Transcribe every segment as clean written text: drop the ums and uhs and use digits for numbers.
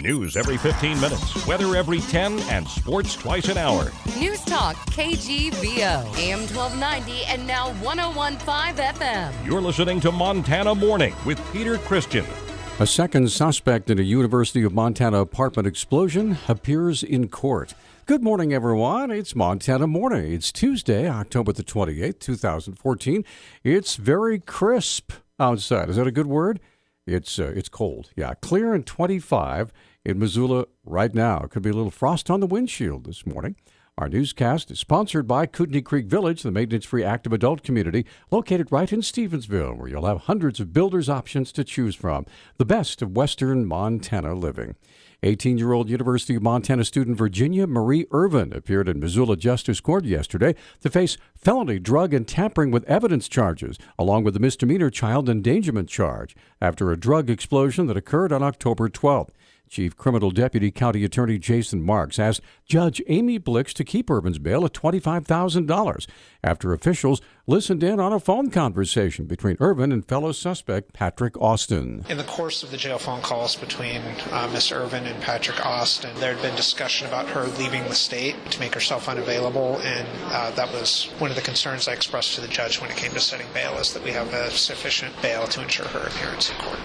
News every 15 minutes, weather every 10, and sports twice an hour. Newstalk, KGVO, AM 1290 and now 101.5 FM. You're listening to Montana Morning with Peter Christian. A second suspect in a University of Montana apartment explosion appears in court. Good morning, everyone. It's Montana Morning. It's Tuesday, October the 28th, 2014. It's very crisp outside. Is that a good word? It's cold. Yeah, clear and 25 in Missoula right now. Could be a little frost on the windshield this morning. Our newscast is sponsored by Kootenai Creek Village, the maintenance-free active adult community located right in Stevensville, where you'll have hundreds of builders' options to choose from. The best of Western Montana living. 18-year-old University of Montana student Virginia Marie Irvin appeared in Missoula Justice Court yesterday to face felony drug and tampering with evidence charges, along with a misdemeanor child endangerment charge, after a drug explosion that occurred on October 12th. Chief Criminal Deputy County Attorney Jason Marks asked Judge Amy Blix to keep Irvin's bail at $25,000 after officials listened in on a phone conversation between Irvin and fellow suspect Patrick Austin. In the course of the jail phone calls between Miss Irvin and Patrick Austin, there had been discussion about her leaving the state to make herself unavailable, and that was one of the concerns I expressed to the judge when it came to setting bail, is that we have a sufficient bail to ensure her appearance in court.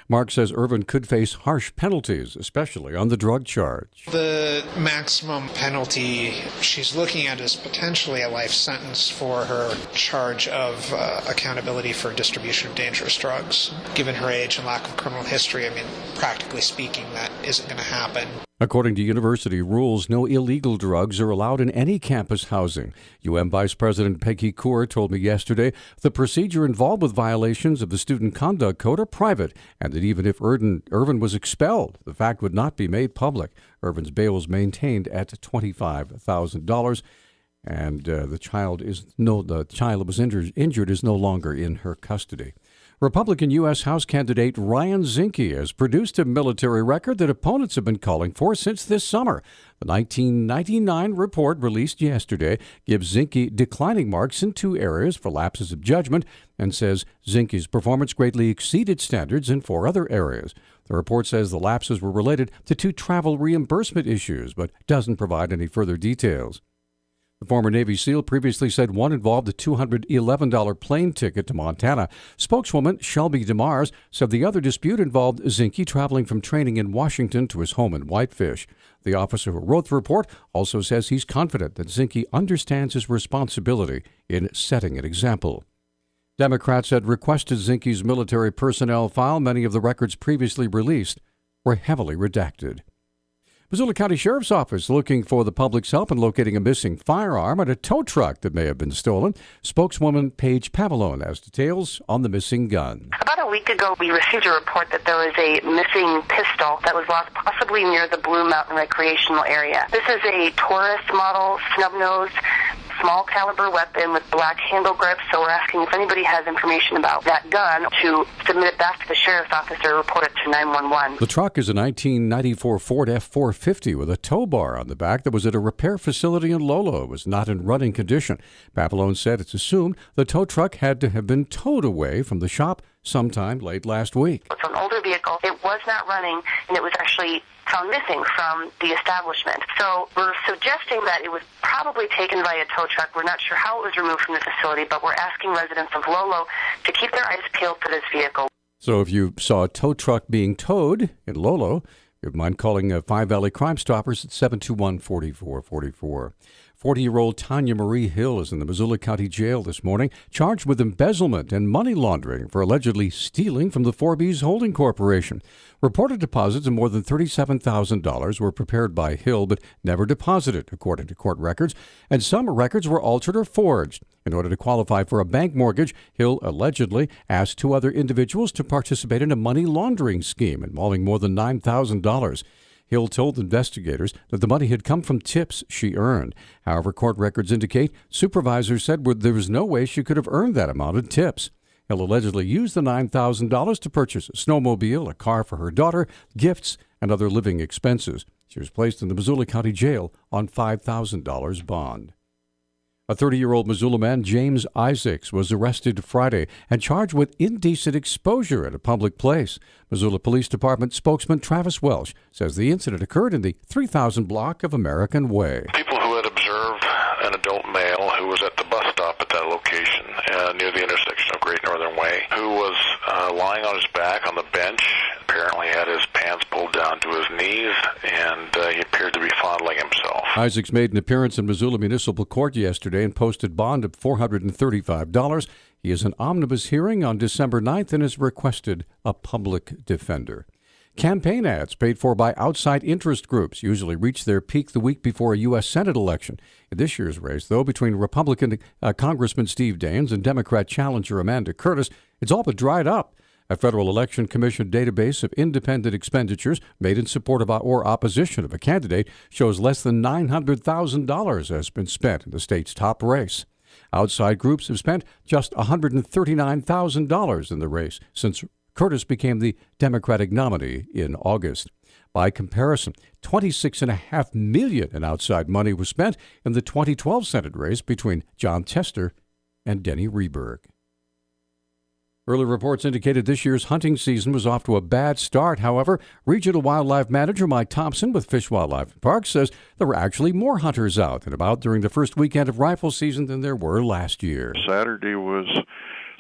Mark says Irvin could face harsh penalties, especially on the drug charge. The maximum penalty she's looking at is potentially a life sentence for her charge of accountability for distribution of dangerous drugs. Given her age and lack of criminal history, practically speaking, that isn't going to happen. According to university rules, no illegal drugs are allowed in any campus housing. UM Vice President Peggy Kaur told me yesterday the procedure involved with violations of the Student Conduct Code are private, and that even if Irvin was expelled, the fact would not be made public. Irvin's bail was maintained at $25,000, and the child that was injured is no longer in her custody. Republican U.S. House candidate Ryan Zinke has produced a military record that opponents have been calling for since this summer. The 1999 report released yesterday gives Zinke declining marks in two areas for lapses of judgment and says Zinke's performance greatly exceeded standards in four other areas. The report says the lapses were related to two travel reimbursement issues, but doesn't provide any further details. The former Navy SEAL previously said one involved a $211 plane ticket to Montana. Spokeswoman Shelby DeMars said the other dispute involved Zinke traveling from training in Washington to his home in Whitefish. The officer who wrote the report also says he's confident that Zinke understands his responsibility in setting an example. Democrats had requested Zinke's military personnel file. Many of the records previously released were heavily redacted. Missoula County Sheriff's Office looking for the public's help in locating a missing firearm and a tow truck that may have been stolen. Spokeswoman Paige Pavallone has details on the missing gun. About a week ago, we received a report that there was a missing pistol that was lost possibly near the Blue Mountain recreational area. This is a Taurus model, snub-nosed, small caliber weapon with black handle grips, so we're asking if anybody has information about that gun to submit it back to the sheriff's office or report it to 911. The truck is a 1994 Ford F-450 with a tow bar on the back that was at a repair facility in Lolo. It was not in running condition. Pavallone said it's assumed the tow truck had to have been towed away from the shop sometime late last week. It's an older vehicle. It was not running, and it was actually found missing from the establishment. So we're suggesting that it was probably taken by a tow truck. We're not sure how it was removed from the facility, but we're asking residents of Lolo to keep their eyes peeled for this vehicle. So if you saw a tow truck being towed in Lolo, you mind calling Five Valley Crime Stoppers at 721-4444. 40-year-old Tanya Marie Hill is in the Missoula County Jail this morning, charged with embezzlement and money laundering for allegedly stealing from the Forbes Holding Corporation. Reported deposits of more than $37,000 were prepared by Hill but never deposited, according to court records, and some records were altered or forged. In order to qualify for a bank mortgage, Hill allegedly asked two other individuals to participate in a money laundering scheme involving more than $9,000. Hill told investigators that the money had come from tips she earned. However, court records indicate supervisors said there was no way she could have earned that amount of tips. Hill allegedly used the $9,000 to purchase a snowmobile, a car for her daughter, gifts, and other living expenses. She was placed in the Missoula County Jail on $5,000 bond. A 30-year-old Missoula man, James Isaacs, was arrested Friday and charged with indecent exposure at a public place. Missoula Police Department spokesman Travis Welsh says the incident occurred in the 3000 block of American Way. People who had observed an adult male who was at the bus stop at that location near the intersection of Great Northern Way, who was lying on his back on the bench, apparently had his pants pulled down to his knees, and he appeared to be fondling himself. Isaacs made an appearance in Missoula Municipal Court yesterday and posted bond of $435. He has an omnibus hearing on December 9th and has requested a public defender. Campaign ads paid for by outside interest groups usually reach their peak the week before a U.S. Senate election. In this year's race, though, between Republican Congressman Steve Daines and Democrat challenger Amanda Curtis, it's all but dried up. A Federal Election Commission database of independent expenditures made in support of or opposition of a candidate shows less than $900,000 has been spent in the state's top race. Outside groups have spent just $139,000 in the race since Curtis became the Democratic nominee in August. By comparison, $26.5 million in outside money was spent in the 2012 Senate race between John Tester and Denny Rehberg. Early reports indicated this year's hunting season was off to a bad start. However, Regional Wildlife Manager Mike Thompson with Fish, Wildlife and Parks says there were actually more hunters out and about during the first weekend of rifle season than there were last year. Saturday was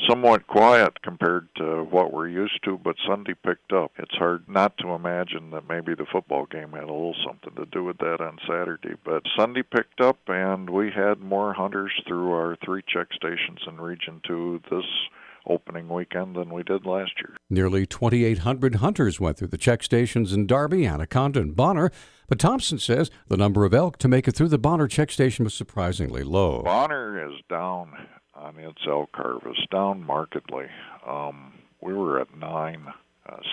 somewhat quiet compared to what we're used to, but Sunday picked up. It's hard not to imagine that maybe the football game had a little something to do with that on Saturday. But Sunday picked up, and we had more hunters through our 3 check stations in Region 2 this opening weekend than we did last year. Nearly 2,800 hunters went through the check stations in Darby, Anaconda, and Bonner, but Thompson says the number of elk to make it through the Bonner check station was surprisingly low. Bonner is down on its elk harvest, down markedly. We were at 9,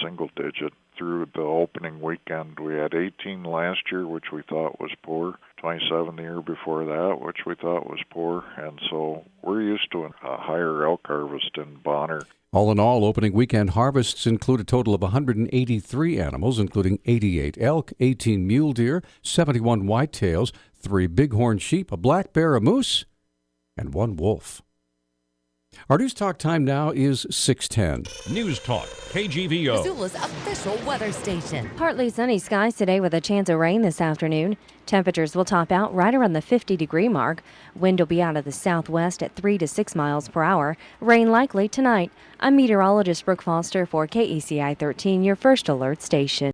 single digit. Through the opening weekend, we had 18 last year, which we thought was poor, 27 the year before that, which we thought was poor, and so we're used to a higher elk harvest in Bonner. All in all, opening weekend harvests include a total of 183 animals, including 88 elk, 18 mule deer, 71 whitetails, 3 bighorn sheep, a black bear, a moose, and 1 wolf. Our News Talk time now is 6:10. News Talk, KGVO. Missoula's official weather station. Partly sunny skies today with a chance of rain this afternoon. Temperatures will top out right around the 50-degree mark. Wind will be out of the southwest at 3 to 6 miles per hour. Rain likely tonight. I'm meteorologist Brooke Foster for KECI 13, your first alert station.